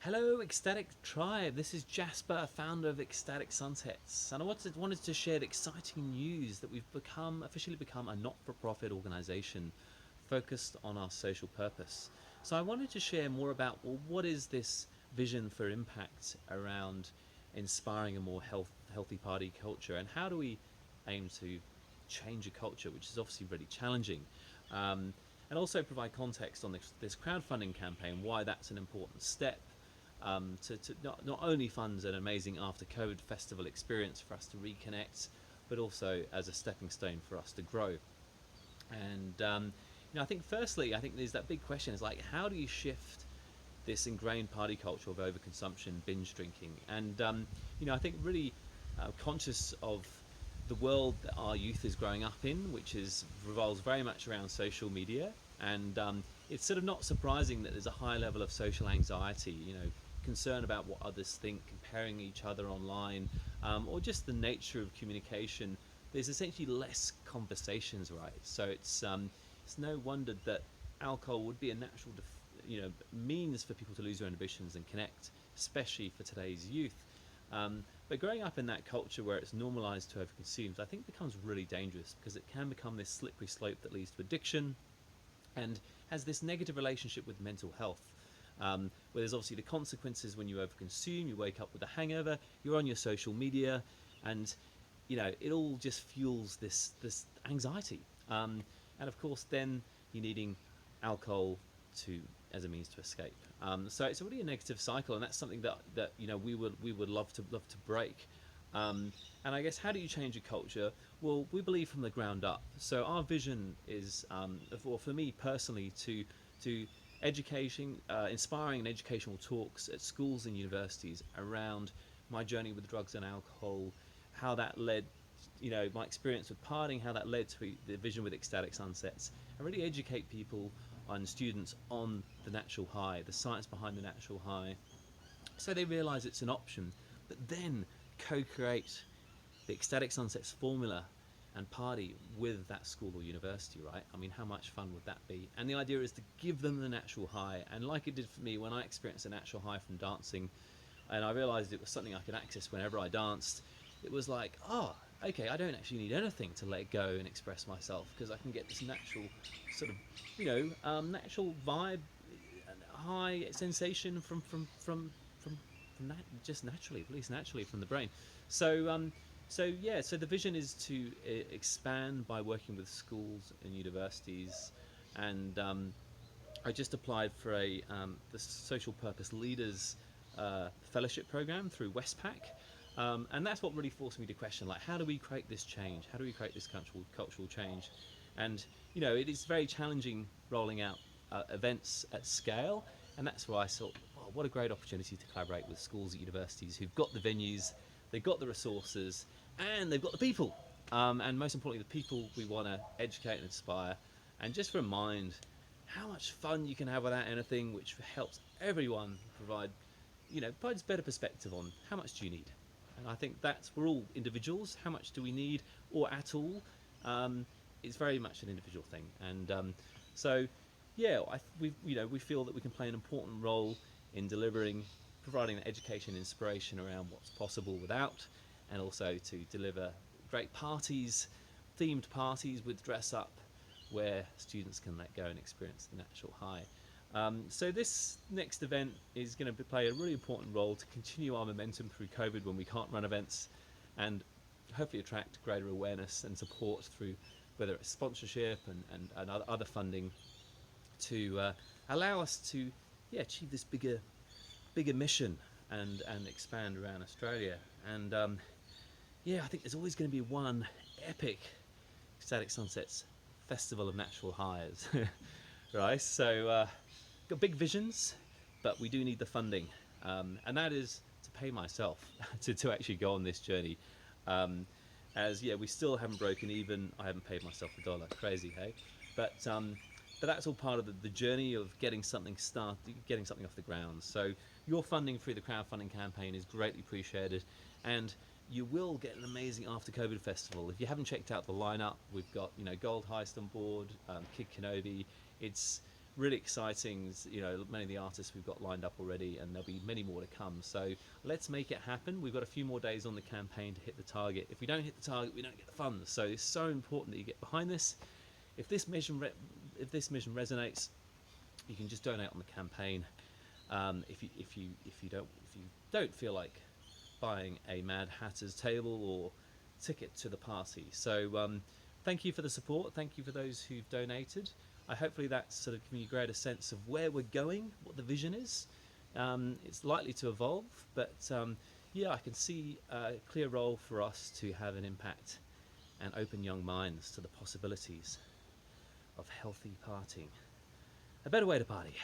Hello, Ecstatic Tribe. This is Jasper, founder of Ecstatic Sunsets, and I wanted to share the exciting news that we've officially become a not-for-profit organisation focused on our social purpose. So I wanted to share more about, well, what is this vision for impact around inspiring a more healthy party culture, and how do we aim to change a culture, which is obviously really challenging. And also provide context on this crowdfunding campaign, why that's an important step, to not only fund an amazing after COVID festival experience for us to reconnect, but also as a stepping stone for us to grow. And I think firstly, I think there's that big question: is like, how do you shift this ingrained party culture of overconsumption, binge drinking? And I think really conscious of the world that our youth is growing up in, which is revolves very much around social media, and it's sort of not surprising that there's a high level of social anxiety, concern about what others think, comparing each other online, or just the nature of communication. There's essentially less conversations, right? So it's no wonder that alcohol would be a natural means for people to lose their inhibitions and connect, especially for today's youth. But growing up in that culture where it's normalized to overconsume, I think becomes really dangerous, because it can become this slippery slope that leads to addiction and has this negative relationship with mental health. Where there's obviously the consequences when you overconsume, you wake up with a hangover, you're on your social media, and it all just fuels this anxiety. And of course, then you're needing alcohol to as a means to escape. So it's really a negative cycle, and that's something that we would love to break. And I guess, how do you change a culture? Well, we believe from the ground up. So our vision is, for me personally, to inspiring and educational talks at schools and universities around my journey with drugs and alcohol, how that led, my experience with partying, how that led to the vision with Ecstatic Sunsets, and really educate people and students on the natural high, the science behind the natural high, so they realize it's an option, but then co-create the Ecstatic Sunsets formula and party with that school or university, right? I mean, how much fun would that be? And the idea is to give them the natural high, and like it did for me when I experienced a natural high from dancing, and I realized it was something I could access whenever I danced. It was like, oh, okay, I don't actually need anything to let go and express myself, because I can get this natural sort of, natural vibe, high sensation from that, just naturally, released naturally from the brain. So the vision is to expand by working with schools and universities, and I just applied for the Social Purpose Leaders Fellowship Program through Westpac. And that's what really forced me to question, like, how do we create this change? How do we create this cultural change? And it is very challenging rolling out events at scale, and that's why I thought, oh, what a great opportunity to collaborate with schools at universities who've got the venues, they've got the resources, and they've got the people. And most importantly, the people we want to educate and inspire, and just remind how much fun you can have without anything, which helps everyone provides better perspective on how much do you need. And I think we're all individuals. How much do we need, or at all? It's very much an individual thing. And so, yeah, we feel that we can play an important role in providing the education and inspiration around what's possible without, and also to deliver great parties, themed parties with dress up, where students can let go and experience the natural high. So this next event is going to play a really important role to continue our momentum through COVID when we can't run events, and hopefully attract greater awareness and support through whether it's sponsorship and other funding, to allow us to achieve this bigger mission and expand around Australia. And I think there's always going to be one epic Ecstatic Sunsets Festival of Natural Highs. Right, so got big visions, but we do need the funding, and that is to pay myself to actually go on this journey. As we still haven't broken even. I haven't paid myself $1. Crazy, hey? But that's all part of the journey of getting something started, getting something off the ground. So your funding through the crowdfunding campaign is greatly appreciated, and you will get an amazing after COVID festival. If you haven't checked out the lineup, we've got Gold Heist on board, Kid Kenobi. It's really exciting. Many of the artists we've got lined up already, and there'll be many more to come. So let's make it happen. We've got a few more days on the campaign to hit the target. If we don't hit the target, we don't get the funds. So it's so important that you get behind this. If this mission resonates, you can just donate on the campaign. If you don't feel like buying a Mad Hatter's table or ticket to the party. So thank you for the support. Thank you for those who've donated. Hopefully that's sort of giving you a greater sense of where we're going, what the vision is. It's likely to evolve, but I can see a clear role for us to have an impact and open young minds to the possibilities of healthy partying. A better way to party.